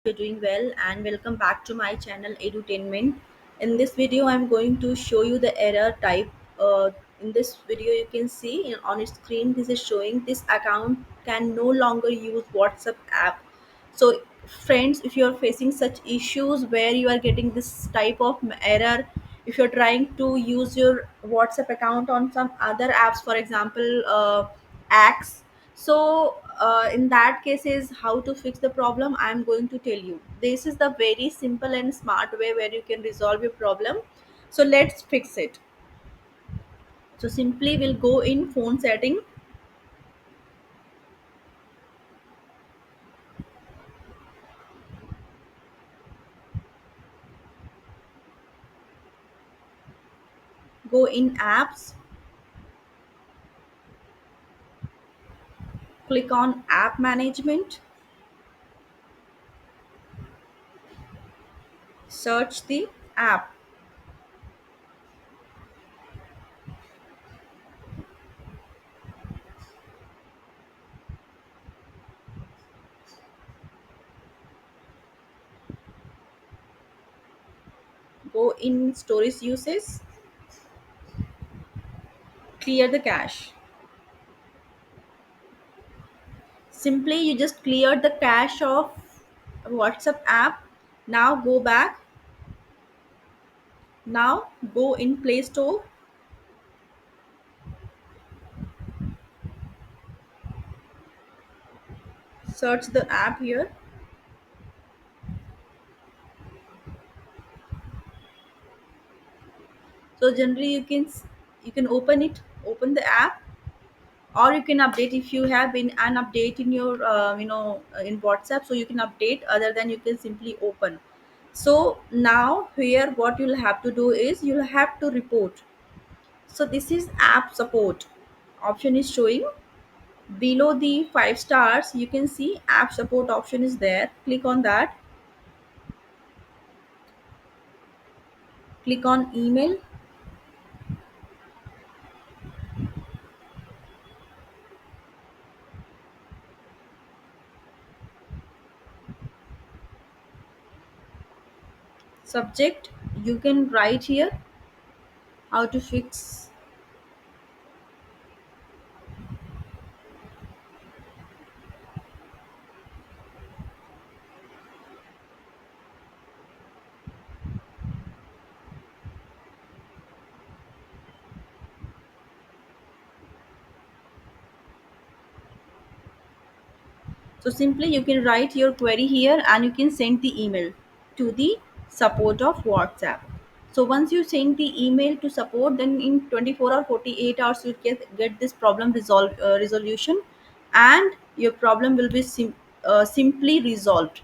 you're doing well, and welcome back to my channel Edutainment. In this video, I'm going to show you the error type. In this video, you can see on your screen this is showing this account can no longer use WhatsApp app. So, friends, if you are facing such issues where you are getting this type of error, if you're trying to use your WhatsApp account on some other apps, for example, X, so in that case is how to fix the problem. I'm going to tell you, this is the very simple and smart way where you can resolve your problem. So let's fix it. So simply we'll go in phone setting, go in apps, click on app management, search the app, go in storage uses, clear the cache. Simply you just cleared the cache of WhatsApp app. Now go back. Now go in Play Store, search the app here. So generally you can open it, open the app, or you can update if you have been an update in your in WhatsApp, so you can update. Other than you can simply open. So now here what you'll have to do is you'll have to report. So this is app support option is showing below the 5 stars. You can see app support option is there. Click on that, click on email. Subject, you can write here how to fix. So simply you can write your query here and you can send the email to the support of WhatsApp. So once you send the email to support, then in 24 or 48 hours you get this problem resolution, and your problem will be simply resolved.